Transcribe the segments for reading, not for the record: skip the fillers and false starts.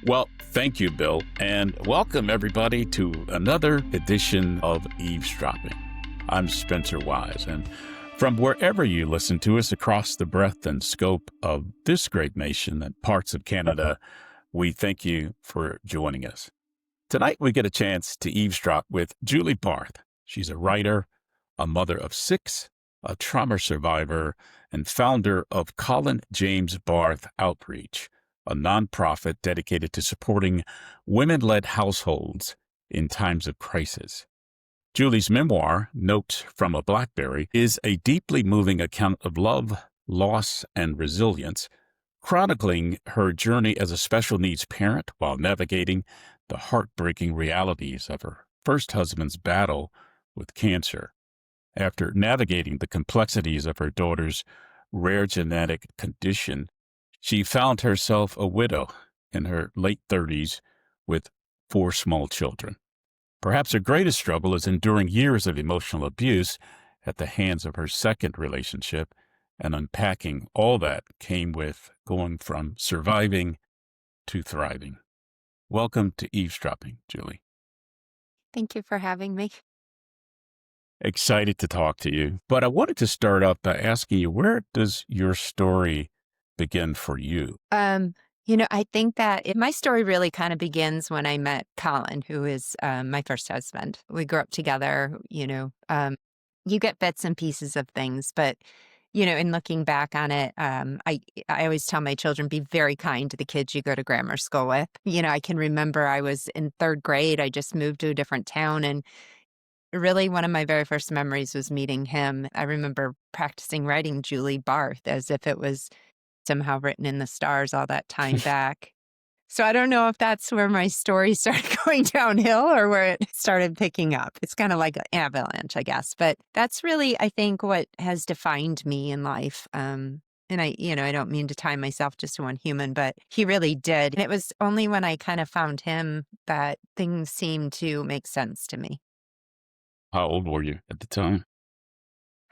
Well, thank you, Bill, and welcome everybody to another edition of Eavesdropping. I'm Spencer Wise, and from wherever you listen to us across the breadth and scope of this great nation and parts of Canada, we thank you for joining us. Tonight, we get a chance to eavesdrop with Julie Barth. She's a writer, a mother of 6, a trauma survivor, and founder of Colin James Barth Outreach, a nonprofit dedicated to supporting women-led households in times of crisis. Julie's memoir, Notes from a Blackberry, is a deeply moving account of love, loss, and resilience, chronicling her journey as a special needs parent while navigating the heartbreaking realities of her first husband's battle with cancer. After navigating the complexities of her daughter's rare genetic condition, she found herself a widow in her late 30s with 4 small children. Perhaps her greatest struggle is enduring years of emotional abuse at the hands of her second relationship and unpacking all that came with going from surviving to thriving. Welcome to Eavesdropping, Julie. Thank you for having me. Excited to talk to you. But I wanted to start off by asking you, where does your story begin for you? I think that my story really kind of begins when I met Colin, who is my first husband. We grew up together, you get bits and pieces of things, but, in looking back on it, I always tell my children, be very kind to the kids you go to grammar school with. I can remember I was in 3rd grade. I just moved to a different town, and really one of my very first memories was meeting him. I remember practicing writing Julie Barth as if it was somehow written in the stars all that time back. So I don't know if that's where my story started going downhill or where it started picking up. It's kind of like an avalanche, I guess. But that's really, I think, what has defined me in life. And I don't mean to tie myself just to one human, but he really did. And it was only when I kind of found him that things seemed to make sense to me. How old were you at the time?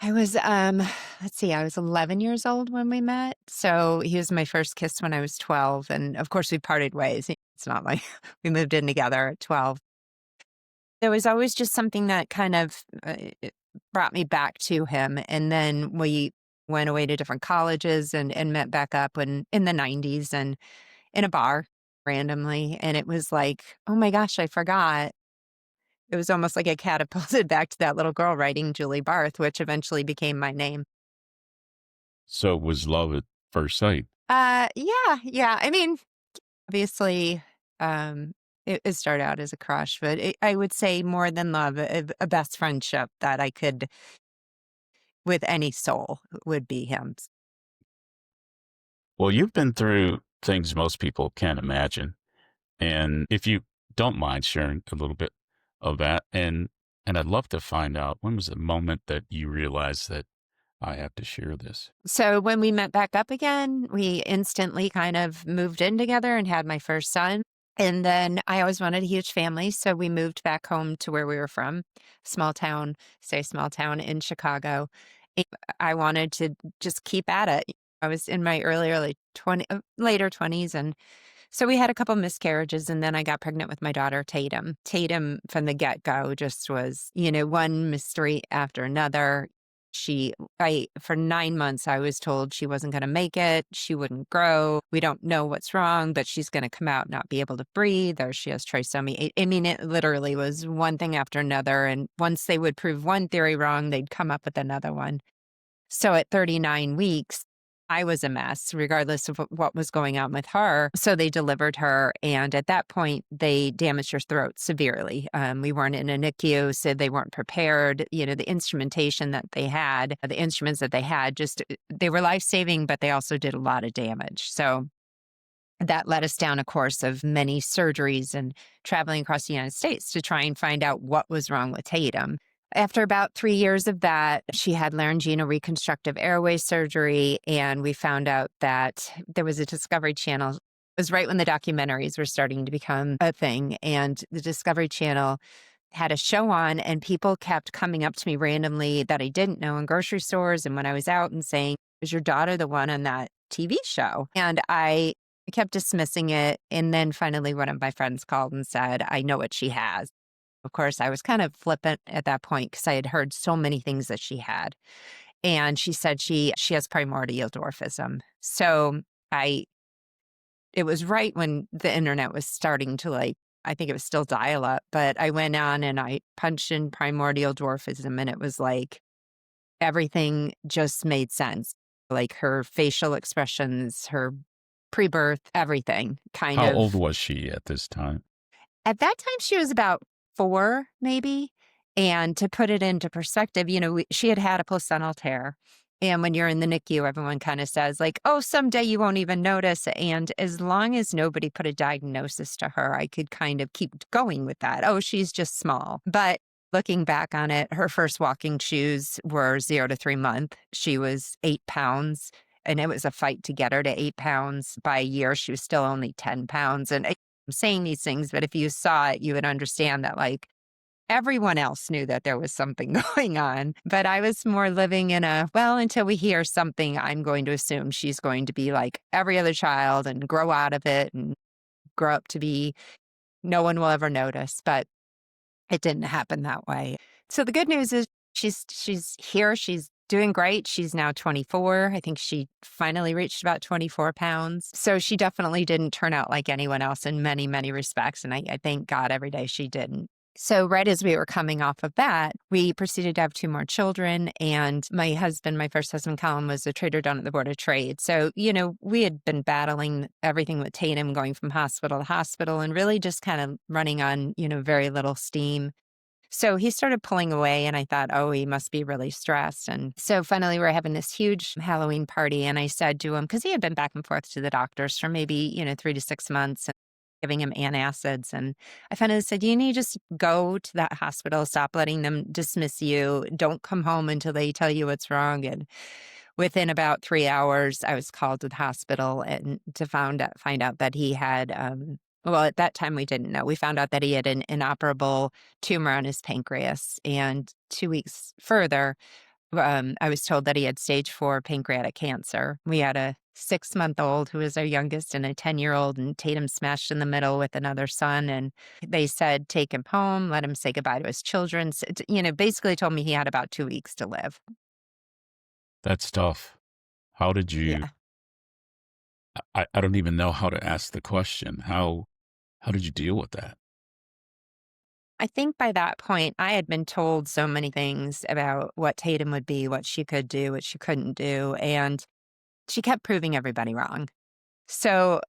I was, I was 11 years old when we met. So he was my first kiss when I was 12. And of course, we parted ways. It's not like we moved in together at 12. There was always just something that kind of it brought me back to him. And then we went away to different colleges and met back up in the 90s and in a bar randomly. And it was like, oh my gosh, I forgot. It was almost like I catapulted back to that little girl writing Julie Barth, which eventually became my name. So it was love at first sight. Yeah. I mean, obviously, it started out as a crush, but I would say more than love, a best friendship that I could, with any soul, would be him. Well, you've been through things most people can't imagine. And if you don't mind sharing a little bit of that, and I'd love to find out, when was the moment that you realized that I have to share this? So when we met back up again, we instantly kind of moved in together and had my first son. And then I always wanted a huge family, so we moved back home to where we were from, small town in Chicago. And I wanted to just keep at it. I was in my later 20s, and so we had a couple miscarriages, and then I got pregnant with my daughter, Tatum. Tatum, from the get-go, just was, one mystery after another. For 9 months, I was told she wasn't going to make it. She wouldn't grow. We don't know what's wrong, but she's going to come out, not be able to breathe, or she has trisomy. I mean, it literally was one thing after another. And once they would prove one theory wrong, they'd come up with another one. So at 39 weeks, I was a mess, regardless of what was going on with her. So they delivered her. And at that point, they damaged her throat severely. We weren't in a NICU, so they weren't prepared. The instrumentation that they had, the instruments that they had, they were life-saving, but they also did a lot of damage. So that led us down a course of many surgeries and traveling across the United States to try and find out what was wrong with Tatum. After about 3 years of that, she had laryngeal reconstructive airway surgery, and we found out that there was a Discovery Channel. It was right when the documentaries were starting to become a thing, and the Discovery Channel had a show on, and people kept coming up to me randomly that I didn't know in grocery stores and when I was out and saying, "Is your daughter the one on that TV show?" And I I kept dismissing it. And then finally, one of my friends called and said, I know what she has. Of course, I was kind of flippant at that point because I had heard so many things that she had. And she said she has primordial dwarfism. So I it was right when the internet was starting to I think it was still dial up, but I went on and I punched in primordial dwarfism and it was like everything just made sense. Like her facial expressions, her pre-birth, everything kind How old of. was she at this time? At that time, she was about 4, maybe. And to put it into perspective, she had had a placental tear. And when you're in the NICU, everyone kind of says, like, oh, someday you won't even notice. And as long as nobody put a diagnosis to her, I could kind of keep going with that. Oh, she's just small. But looking back on it, her first walking shoes were 0 to 3 months. She was 8 pounds. And it was a fight to get her to 8 pounds. By a year, she was still only 10 pounds. And I'm saying these things, but if you saw it, you would understand that everyone else knew that there was something going on. But I was more living in well, until we hear something, I'm going to assume she's going to be like every other child and grow out of it and grow up to be, no one will ever notice. But it didn't happen that way. So the good news is she's here. She's doing great. She's now 24. I think she finally reached about 24 pounds. So she definitely didn't turn out like anyone else in many, many respects. And I thank God every day she didn't. So right as we were coming off of that, we proceeded to have 2 more children. And my first husband, Colin, was a trader down at the Board of Trade. So, we had been battling everything with Tatum, going from hospital to hospital and really just kind of running on, very little steam. So he started pulling away and I thought, oh, he must be really stressed. And so finally we're having this huge Halloween party. And I said to him, because he had been back and forth to the doctors for maybe, 3 to 6 months and giving him antacids. And I finally said, you need to just go to that hospital, stop letting them dismiss you. Don't come home until they tell you what's wrong. And within about 3 hours, I was called to the hospital and to find out that he had, well, at that time we didn't know. We found out that he had an inoperable tumor on his pancreas. And 2 weeks further, I was told that he had stage 4 pancreatic cancer. We had a 6-month-old who was our youngest and a 10-year-old, and Tatum smashed in the middle with another son. And they said, take him home, let him say goodbye to his children. So, basically told me he had about 2 weeks to live. That's tough. How did you? Yeah. I don't even know how to ask the question. How did you deal with that? I think by that point, I had been told so many things about what Tatum would be, what she could do, what she couldn't do. And she kept proving everybody wrong. So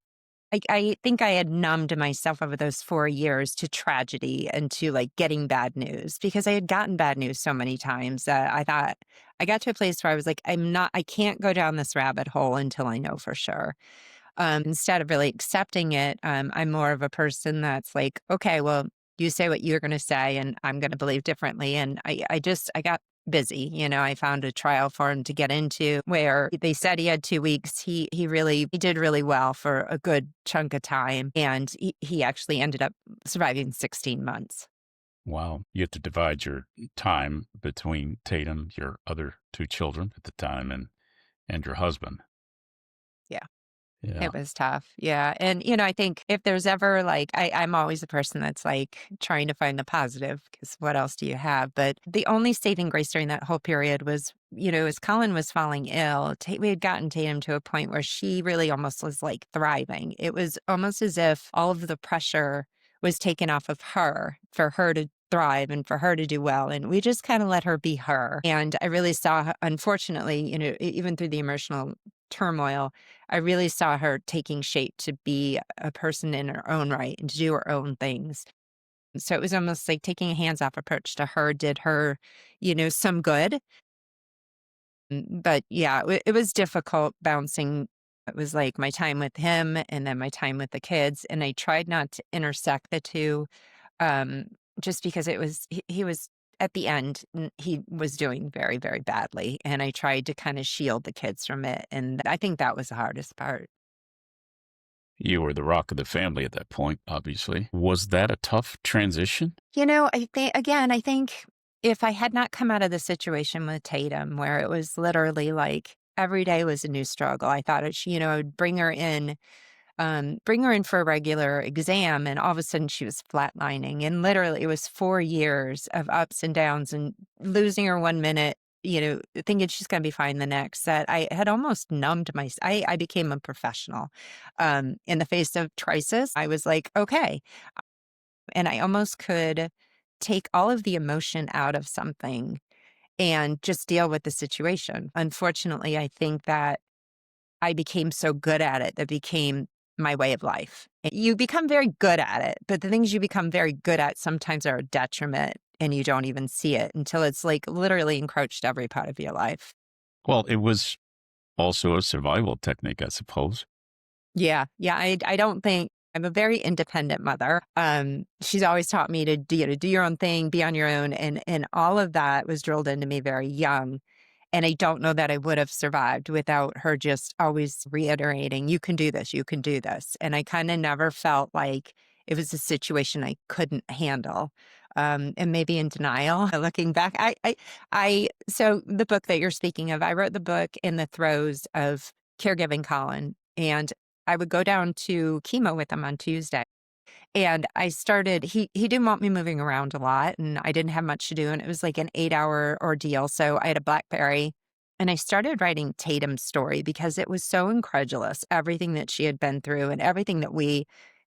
I think I had numbed myself over those 4 years to tragedy and to getting bad news because I had gotten bad news so many times that I thought I got to a place where I was like, I can't go down this rabbit hole until I know for sure. Instead of really accepting it, I'm more of a person that's like, okay, well, you say what you're going to say, and I'm going to believe differently. And I got busy. I found a trial for him to get into where they said he had 2 weeks. He did really well for a good chunk of time, and he actually ended up surviving 16 months. Wow. You have to divide your time between Tatum, your other 2 children at the time, and your husband. Yeah. Yeah. It was tough. Yeah. And, I think if there's ever I'm always a person that's trying to find the positive because what else do you have? But the only saving grace during that whole period was, as Colin was falling ill, we had gotten Tatum to a point where she really almost was thriving. It was almost as if all of the pressure was taken off of her for her to thrive and for her to do well. And we just kind of let her be her. And I really saw, unfortunately, even through the emotional turmoil, I really saw her taking shape to be a person in her own right and to do her own things. So it was almost like taking a hands-off approach to her did her, some good. But yeah, it was difficult bouncing. It was like my time with him and then my time with the kids. And I tried not to intersect the two, um, just because he was at the end, he was doing very, very badly. And I tried to kind of shield the kids from it. And I think that was the hardest part. You were the rock of the family at that point, obviously. Was that a tough transition? I think if I had not come out of the situation with Tatum, where it was literally every day was a new struggle, I thought I would bring her in bring her in for a regular exam. And all of a sudden she was flatlining. And literally, it was 4 years of ups and downs and losing her 1 minute, thinking she's going to be fine the next. That I had almost numbed I became a professional in the face of crisis. I was like, okay. And I almost could take all of the emotion out of something and just deal with the situation. Unfortunately, I think that I became so good at it that became my way of life. You become very good at it, but the things you become very good at sometimes are a detriment and you don't even see it until it's like literally encroached every part of your life. Well, it was also a survival technique, I suppose. Yeah. Yeah. I don't think I'm a very independent mother. She's always taught me to do your own thing, be on your own. And all of that was drilled into me very young. And I don't know that I would have survived without her just always reiterating, you can do this, you can do this. And I kind of never felt like it was a situation I couldn't handle. And maybe in denial, looking back, so the book that you're speaking of, I wrote the book in the throes of caregiving Colin. And I would go down to chemo with him on Tuesday. And I started, he didn't want me moving around a lot and I didn't have much to do. And it was like an 8-hour ordeal. So I had a BlackBerry and I started writing Tatum's story because it was so incredulous, everything that she had been through and everything that we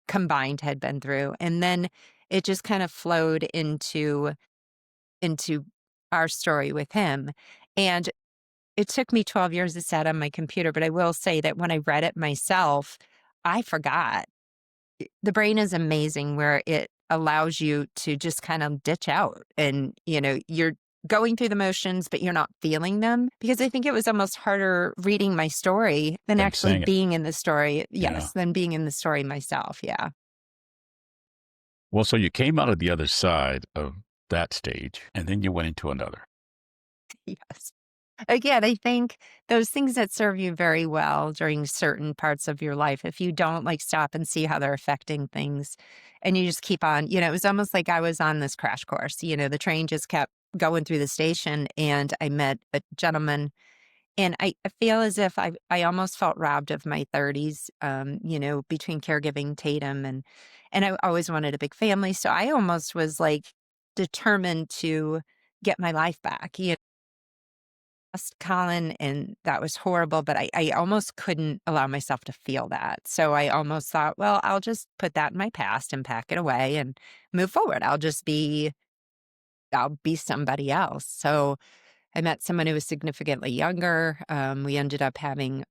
combined had been through. And then it just kind of flowed into our story with him. And it took me 12 years to set on my computer, but I will say that when I read it myself, I forgot. The brain is amazing where it allows you to just kind of ditch out and, you're going through the motions, but you're not feeling them. Because I think it was almost harder reading my story than Then actually saying it. being in the story. Yeah. Yes, than being in the story myself. Yeah. Well, so you came out of the other side of that stage and then you went into another. Yes. Again, I think those things that serve you very well during certain parts of your life, if you don't like stop and see how they're affecting things and you just keep on, it was almost like I was on this crash course. The train just kept going through the station and I met a gentleman and I feel as if I almost felt robbed of my 30s, between caregiving Tatum and I always wanted a big family. So I almost was like determined to get my life back. Lost Colin, and that was horrible, but I almost couldn't allow myself to feel that. So I almost thought, well, I'll just put that in my past and pack it away and move forward. I'll be somebody else. So I met someone who was significantly younger. We ended up having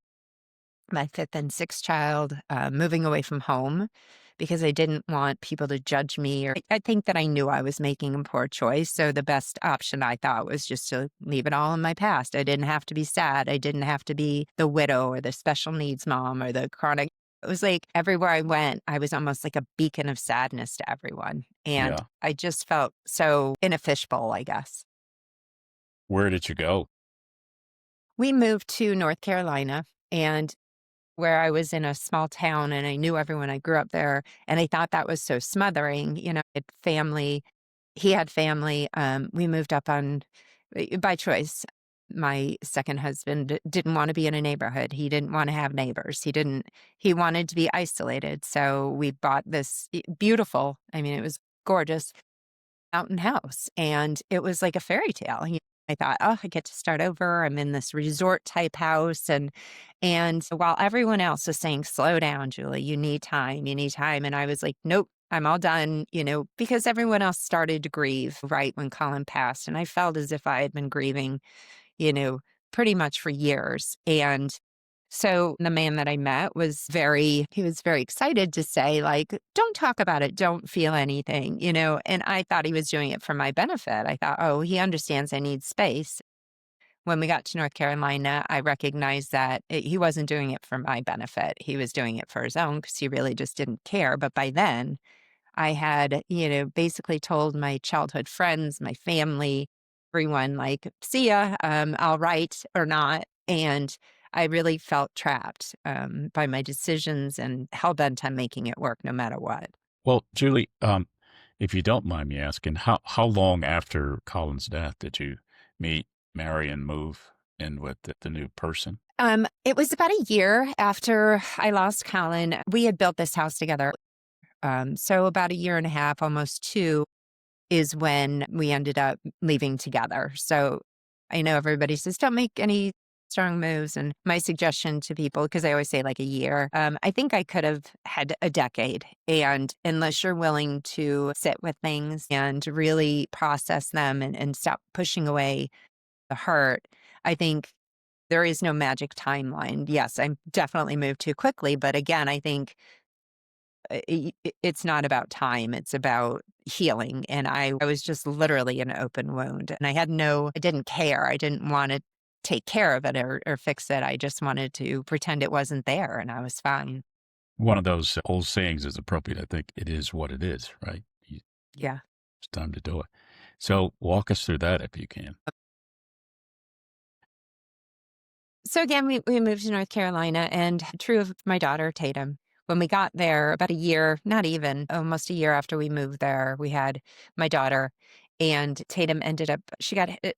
my fifth and sixth child, moving away from home because I didn't want people to judge me. Or I think that I knew I was making a poor choice. So the best option I thought was just to leave it all in my past. I didn't have to be sad. I didn't have to be the widow or the special needs mom or the chronic. It was like everywhere I went, I was almost like a beacon of sadness to everyone. And Yeah. I just felt so in a fishbowl, I guess. Where did you go? We moved to North Carolina and where I was in a small town and I knew everyone. I grew up there and I thought that was so smothering. Family. He had family. We moved up on by choice. My second husband didn't want to be in a neighborhood. He didn't want to have neighbors. He wanted to be isolated. So we bought this beautiful, I mean, it was gorgeous mountain house and it was like a fairy tale. I thought, oh, I get to start over. I'm in this resort type house. And while everyone else was saying, slow down, Julie, you need time, you need time. And I was like, nope, I'm all done, because everyone else started to grieve right when Colin passed. And I felt as if I had been grieving, you know, pretty much for years. And so the man that I met he was very excited to say, like, don't talk about it. Don't feel anything, and I thought he was doing it for my benefit. I thought, oh, he understands I need space. When we got to North Carolina, I recognized that he wasn't doing it for my benefit. He was doing it for his own because he really just didn't care. But by then, I had, basically told my childhood friends, my family, everyone, like, see ya, I'll write or not. And I really felt trapped by my decisions and hell bent on making it work no matter what. Well, Julie, if you don't mind me asking, how long after Colin's death did you meet, marry, and move in with the new person? It was about a year after I lost Colin. We had built this house together. So about a year and a half, almost two, is when we ended up leaving together. So I know everybody says, don't make any strong moves. And my suggestion to people, because I always say like a year, I think I could have had a decade. And unless you're willing to sit with things and really process them and stop pushing away the hurt, I think there is no magic timeline. Yes, I definitely moved too quickly. But again, I think it's not about time. It's about healing. And I was just literally an open wound. And I didn't care. I didn't want to take care of it or fix it. I just wanted to pretend it wasn't there and I was fine. One of those old sayings is appropriate. I think it is what it is, right? Yeah. It's time to do it. So walk us through that if you can. So again, we moved to North Carolina, and true of my daughter, Tatum. When we got there, about a year, not even, almost a year after we moved there, we had my daughter, and Tatum ended up,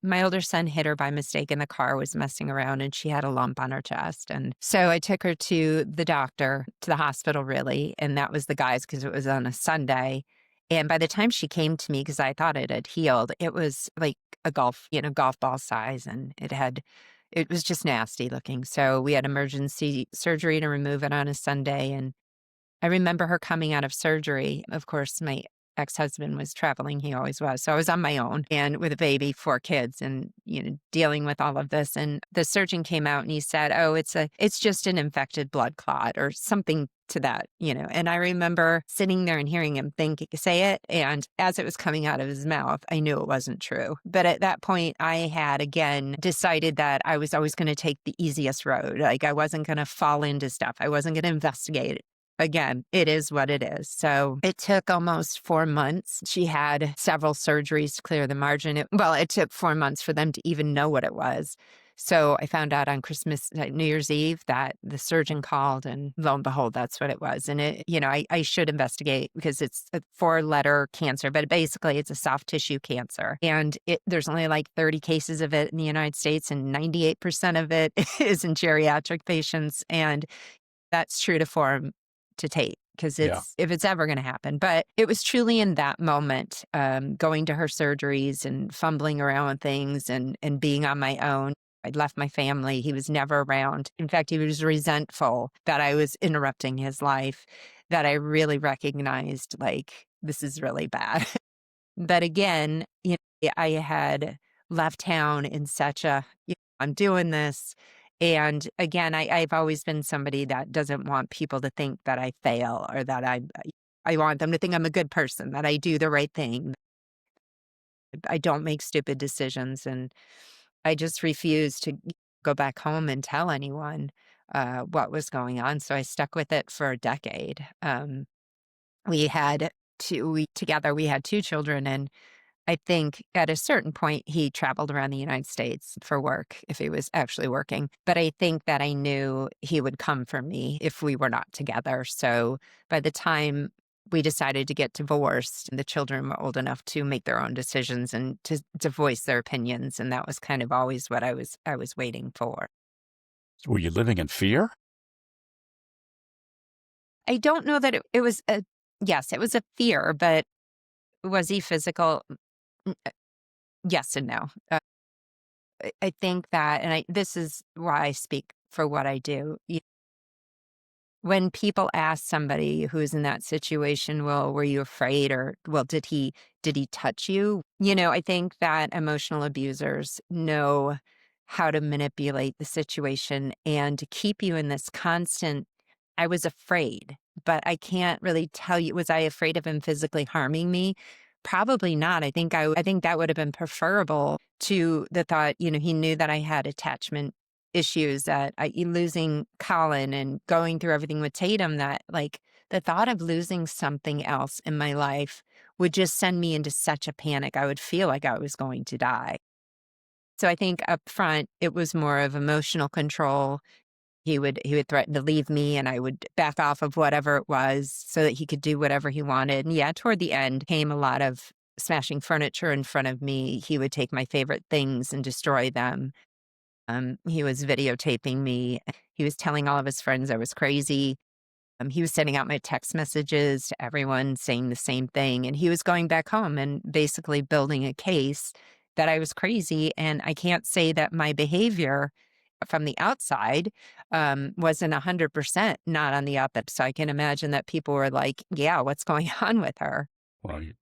my older son hit her by mistake in the car, was messing around, and she had a lump on her chest. And so I took her to the doctor, to the hospital, really, and that was the guys because it was on a Sunday. And by the time she came to me, because I thought it had healed, it was like a golf ball size, and it was just nasty looking. So we had emergency surgery to remove it on a Sunday. And I remember her coming out of surgery. Of course, my ex-husband was traveling. He always was. So I was on my own and with a baby, 4 kids, and, dealing with all of this. And the surgeon came out and he said, oh, it's just an infected blood clot or something to that. And I remember sitting there and hearing him say it. And as it was coming out of his mouth, I knew it wasn't true. But at that point, I had again decided that I was always going to take the easiest road. Like I wasn't going to fall into stuff. I wasn't going to investigate it. Again, it is what it is. So it took almost 4 months. She had several surgeries to clear the margin. It took 4 months for them to even know what it was. So I found out on New Year's Eve, that the surgeon called, and lo and behold, that's what it was. And I should investigate because it's a 4-letter cancer, but basically it's a soft tissue cancer. And there's only like 30 cases of it in the United States, and 98% of it is in geriatric patients. And that's true to form to tape because if it's ever going to happen. But it was truly in that moment, going to her surgeries and fumbling around with things and being on my own. I'd left my family. He was never around. In fact, he was resentful that I was interrupting his life, that I really recognized, like, this is really bad. But again, I had left town in such I'm doing this. And again, I've always been somebody that doesn't want people to think that I fail or that I want them to think I'm a good person, that I do the right thing. I don't make stupid decisions. And I just refused to go back home and tell anyone what was going on. So I stuck with it for a decade. We had together, we had 2 children, and I think at a certain point, he traveled around the United States for work if he was actually working. But I think that I knew he would come for me if we were not together. So by the time we decided to get divorced, the children were old enough to make their own decisions and to voice their opinions. And that was kind of always what I was waiting for. Were you living in fear? I don't know that it was yes, it was a fear, but was he physical? Yes and no. I think that, and this is why I speak for what I do. When people ask somebody who's in that situation, well, were you afraid, or, well, did he touch you? I think that emotional abusers know how to manipulate the situation and to keep you in this constant, I was afraid, but I can't really tell you, was I afraid of him physically harming me? Probably not. I think that would have been preferable to the thought, he knew that I had attachment issues, that losing Colin and going through everything with Tatum, that like the thought of losing something else in my life would just send me into such a panic. I would feel like I was going to die. So I think up front, it was more of emotional control. He would threaten to leave me, and I would back off of whatever it was so that he could do whatever he wanted. And yeah, toward the end came a lot of smashing furniture in front of me. He would take my favorite things and destroy them. He was videotaping me. He was telling all of his friends I was crazy. He was sending out my text messages to everyone saying the same thing. And he was going back home and basically building a case that I was crazy. And I can't say that my behavior from the outside wasn't 100% not on the up. So I can imagine that people were like, yeah, what's going on with her? Right.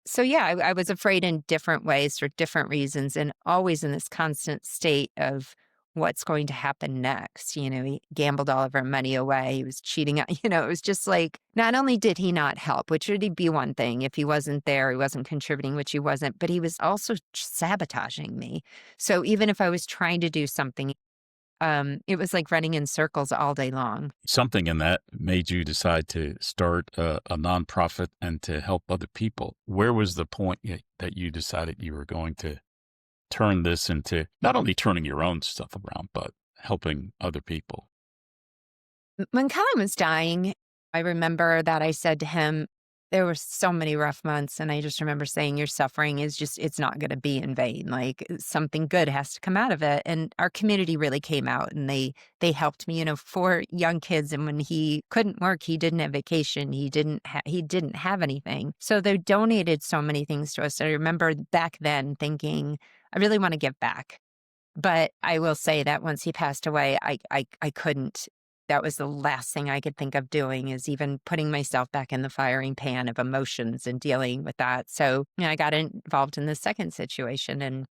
So yeah, I was afraid in different ways for different reasons, and always in this constant state of what's going to happen next. He gambled all of our money away. He was cheating. It was just like, not only did he not help, which would be one thing if he wasn't there, he wasn't contributing, which he wasn't, but he was also sabotaging me. So even if I was trying to do something, it was like running in circles all day long. Something in that made you decide to start a nonprofit and to help other people. Where was the point that you decided you were going to turn this into not only turning your own stuff around, but helping other people? When Colin was dying, I remember that I said to him, there were so many rough months. And I just remember saying, your suffering is just, it's not going to be in vain. Like something good has to come out of it. And our community really came out and they helped me, 4 young kids. And when he couldn't work, he didn't have vacation. He didn't have anything. So they donated so many things to us. I remember back then thinking, I really want to give back. But I will say that once he passed away, I couldn't. That was the last thing I could think of doing, is even putting myself back in the firing pan of emotions and dealing with that. So, I got involved in the second situation, and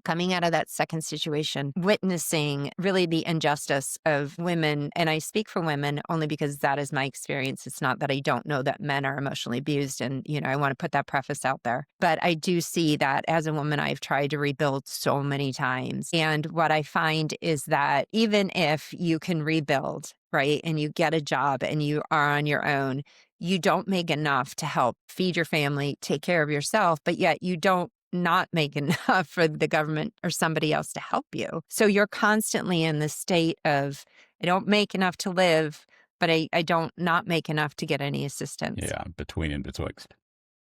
coming out of that second situation, witnessing really the injustice of women. And I speak for women only because that is my experience. It's not that I don't know that men are emotionally abused. And, I want to put that preface out there. But I do see that as a woman, I've tried to rebuild so many times. And what I find is that even if you can rebuild, right, and you get a job and you are on your own, you don't make enough to help feed your family, take care of yourself, but yet you don't not make enough for the government or somebody else to help you. So you're constantly in the state of, I don't make enough to live, but I don't not make enough to get any assistance. Yeah, between and betwixt.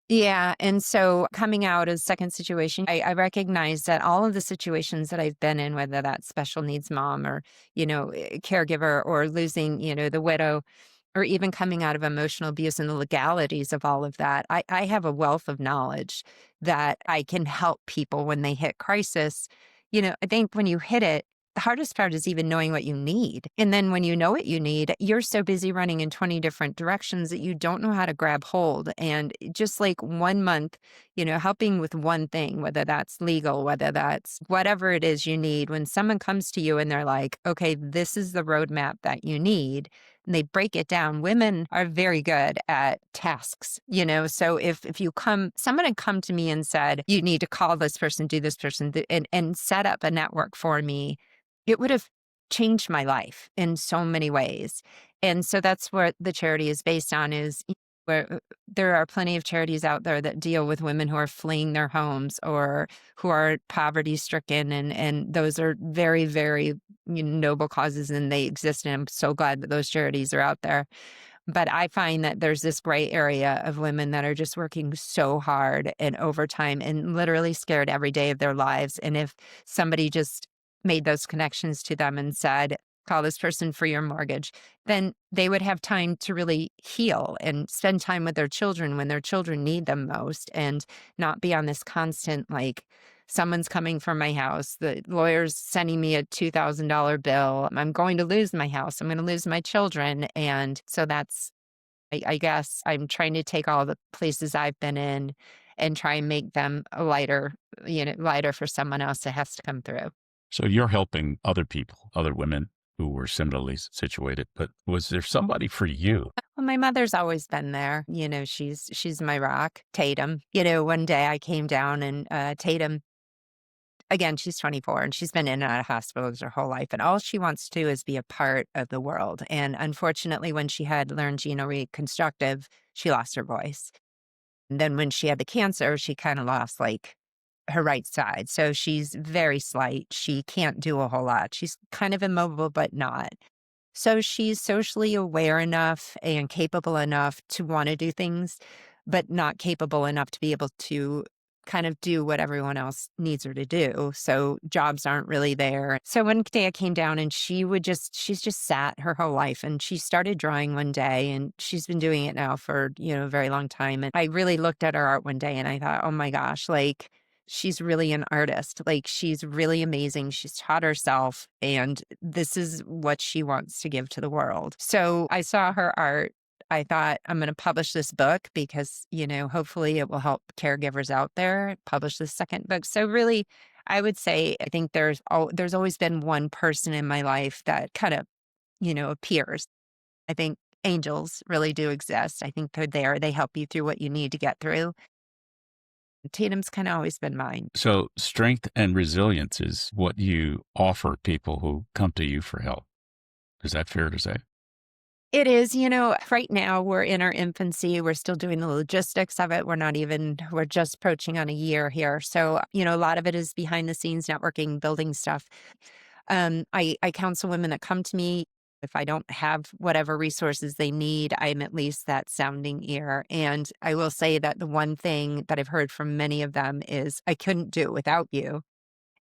Yeah. And so coming out of the second situation, I recognize that all of the situations that I've been in, whether that's special needs mom or, caregiver, or losing, the widow, or even coming out of emotional abuse and the legalities of all of that, I have a wealth of knowledge that I can help people when they hit crisis. I think when you hit it, the hardest part is even knowing what you need. And then when you know what you need, you're so busy running in 20 different directions that you don't know how to grab hold. And just like 1 month, helping with one thing, whether that's legal, whether that's whatever it is you need, when someone comes to you and they're like, okay, this is the roadmap that you need, and they break it down. Women are very good at tasks, so if someone had come to me and said, you need to call this person, do this person, and set up a network for me, it would have changed my life in so many ways. And so that's what the charity is based on, is where there are plenty of charities out there that deal with women who are fleeing their homes or who are poverty stricken. And those are very, very noble causes, and they exist. And I'm so glad that those charities are out there. But I find that there's this gray area of women that are just working so hard and overtime and literally scared every day of their lives. And if somebody just made those connections to them and said, call this person for your mortgage, then they would have time to really heal and spend time with their children when their children need them most, and not be on this constant, like, someone's coming from my house, the lawyer's sending me a $2,000 bill, I'm going to lose my house, I'm going to lose my children. And so that's, I guess I'm trying to take all the places I've been in and try and make them lighter for someone else that has to come through. So you're helping other people, other women who were similarly situated, but was there somebody for you? Well, my mother's always been there. She's my rock. Tatum. One day I came down and Tatum, again, she's 24 and she's been in and out of hospitals her whole life. And all she wants to do is be a part of the world. And unfortunately, when she had learned reconstructive, she lost her voice. And then when she had the cancer, she kind of lost her right side. So she's very slight. She can't do a whole lot. She's kind of immobile, but not. So she's socially aware enough and capable enough to want to do things, but not capable enough to be able to kind of do what everyone else needs her to do. So jobs aren't really there. So one day I came down and she's just sat her whole life, and she started drawing one day, and she's been doing it now for, a very long time. And I really looked at her art one day and I thought, oh my gosh, like she's really an artist. Like she's really amazing. She's taught herself, and this is what she wants to give to the world. So I saw her art. I thought, I'm going to publish this book because, hopefully it will help caregivers out there. Publish the second book. So really, I would say, I think there's always been one person in my life that kind of, appears. I think angels really do exist. I think they're there. They help you through what you need to get through. Tatum's kind of always been mine. So, strength and resilience is what you offer people who come to you for help. Is that fair to say? It is, right now we're in our infancy. We're still doing the logistics of it. We're just approaching on a year here. So, a lot of it is behind the scenes networking, building stuff. I counsel women that come to me. If I don't have whatever resources they need, I'm at least that sounding ear. And I will say that the one thing that I've heard from many of them is, I couldn't do it without you.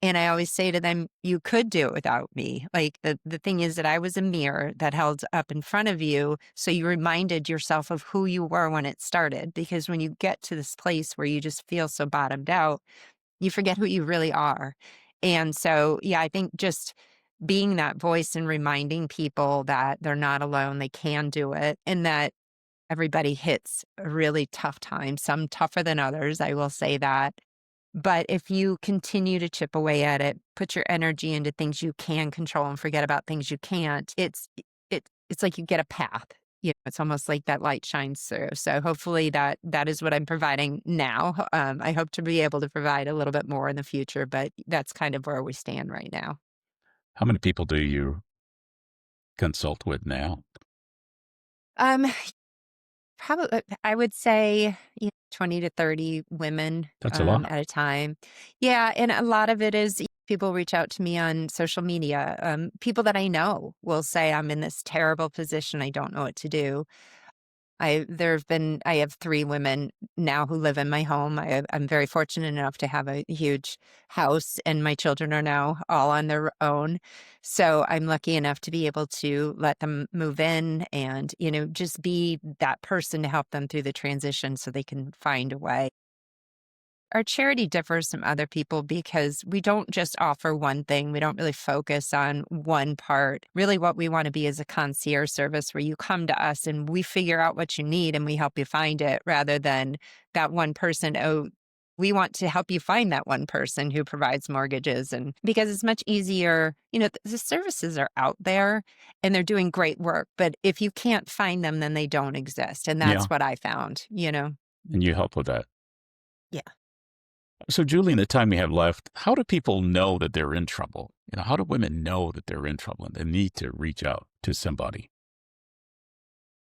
And I always say to them, you could do it without me. Like the thing is that I was a mirror that held up in front of you. So you reminded yourself of who you were when it started. Because when you get to this place where you just feel so bottomed out, you forget who you really are. And so, yeah, I think just being that voice and reminding people that they're not alone, they can do it, and that everybody hits a really tough time, some tougher than others. I will say that. But if you continue to chip away at it, put your energy into things you can control and forget about things you can't, it's like you get a path. It's almost like that light shines through. So hopefully that is what I'm providing now. I hope to be able to provide a little bit more in the future, but that's kind of where we stand right now. How many people do you consult with now? Um, Probably, I would say, 20 to 30 women That's a lot. at a time. Yeah, and a lot of it is people reach out to me on social media. People that I know will say, I'm in this terrible position. I don't know what to do. I have 3 women now who live in my home. I'm very fortunate enough to have a huge house, and my children are now all on their own. So I'm lucky enough to be able to let them move in and, just be that person to help them through the transition so they can find a way. Our charity differs from other people because we don't just offer one thing. We don't really focus on one part. Really, what we want to be is a concierge service where you come to us and we figure out what you need and we help you find it, rather than that one person. Oh, we want to help you find that one person who provides mortgages. And because it's much easier, the services are out there and they're doing great work. But if you can't find them, then they don't exist. And Yeah. that's what I found. And you help with that. Yeah. So, Julie, in the time we have left, how do people know that they're in trouble? How do women know that they're in trouble and they need to reach out to somebody?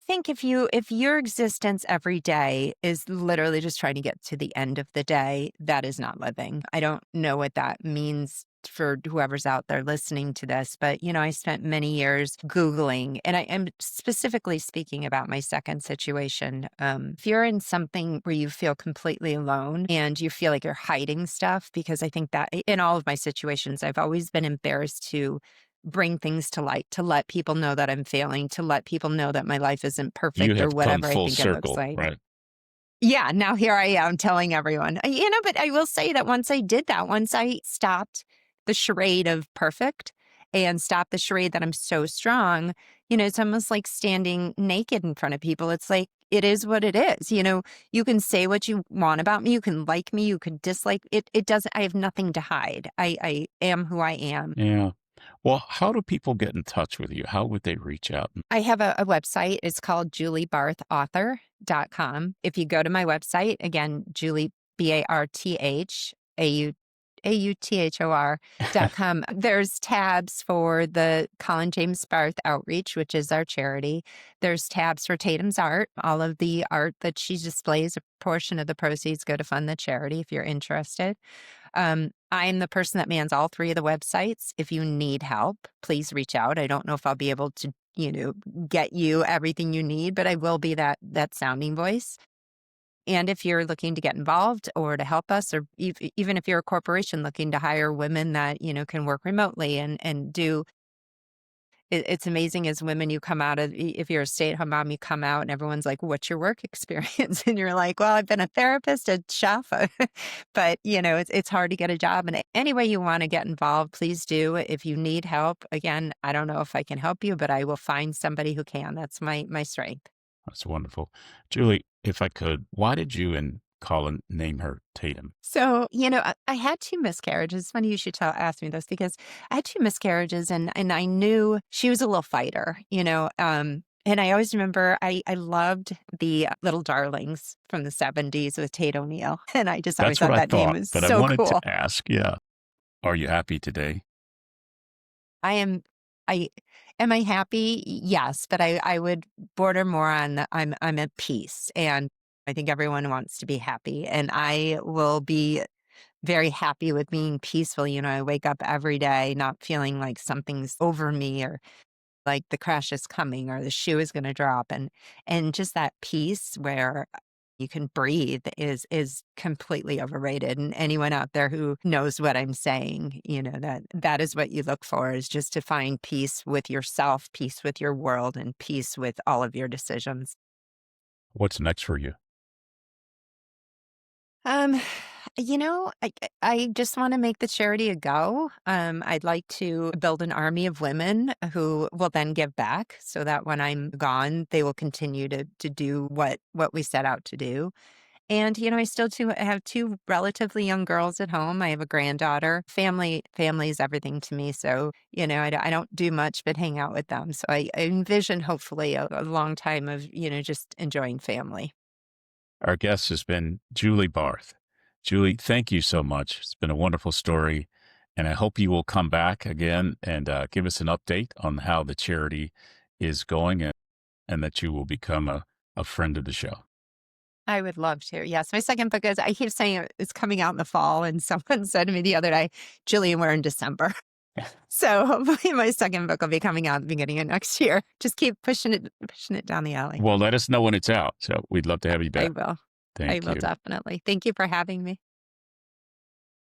Think if your existence every day is literally just trying to get to the end of the day, that is not living. I don't know what that means for whoever's out there listening to this, but I spent many years Googling, and I am specifically speaking about my second situation. If you're in something where you feel completely alone and you feel like you're hiding stuff, because I think that in all of my situations, I've always been embarrassed to bring things to light, to let people know that I'm failing, to let people know that my life isn't You perfect or have come whatever I full think it looks circle, like. right? Yeah, now here I am telling everyone. But I will say that once I did that, once I stopped the charade of perfect and stopped the charade that I'm so strong, it's almost like standing naked in front of people. It's like, it is what it is. You can say what you want about me. You can like me. You can dislike it. It doesn't, I have nothing to hide. I am who I am. Yeah. Well, how do people get in touch with you? How would they reach out? I have a website. It's called juliebarthauthor.com. If you go to my website, again, Julie, BarthAuthor.com, there's tabs for the Colin James Barth Outreach, which is our charity. There's tabs for Tatum's art. All of the art that she displays, a portion of the proceeds go to fund the charity if you're interested. I'm the person that mans all 3 of the websites. If you need help, please reach out. I don't know if I'll be able to, get you everything you need, but I will be that sounding voice. And if you're looking to get involved or to help us, or even if you're a corporation looking to hire women that, can work remotely and do it's amazing as women, you come out of if you're a stay-at-home mom, you come out and everyone's like, "What's your work experience?" And you're like, "Well, I've been a therapist, a chef." But, it's hard to get a job. And any way you wanna get involved, please do. If you need help, again, I don't know if I can help you, but I will find somebody who can. That's my strength. That's wonderful. Julie, if I could, why did you and Colin name her Tatum? So, I had 2 miscarriages. It's funny you should ask me this because I had 2 miscarriages and I knew she was a little fighter, and I always remember I loved the Little Darlings from the '70s with Tate O'Neill, and I just always That's what thought I that name thought, was but I so wanted to cool. ask, yeah, are you happy today? I am I am I happy? Yes, but I would border more on the I'm at peace, and I think everyone wants to be happy, and I will be very happy with being peaceful. I wake up every day not feeling like something's over me or like the crash is coming or the shoe is going to drop, and just that peace where you can breathe is completely overrated. And anyone out there who knows what I'm saying, that is what you look for, is just to find peace with yourself, peace with your world, and peace with all of your decisions. What's next for you? Um, I just want to make the charity a go. I'd like to build an army of women who will then give back so that when I'm gone, they will continue to do what we set out to do. And, I still have 2 relatively young girls at home. I have a granddaughter. Family is everything to me. So, I don't do much but hang out with them. So I envision hopefully a long time of, just enjoying family. Our guest has been Julie Barth. Julie, thank you so much. It's been a wonderful story. And I hope you will come back again and give us an update on how the charity is going and that you will become a friend of the show. I would love to. Yes, my second book is I keep saying it's coming out in the fall, and someone said to me the other day, "Jillian, we're in December." So hopefully my second book will be coming out at the beginning of next year. Just keep pushing it down the alley. Well, let us know when it's out. So we'd love to have you I back. will. I Thank will you. definitely. Thank you for having me.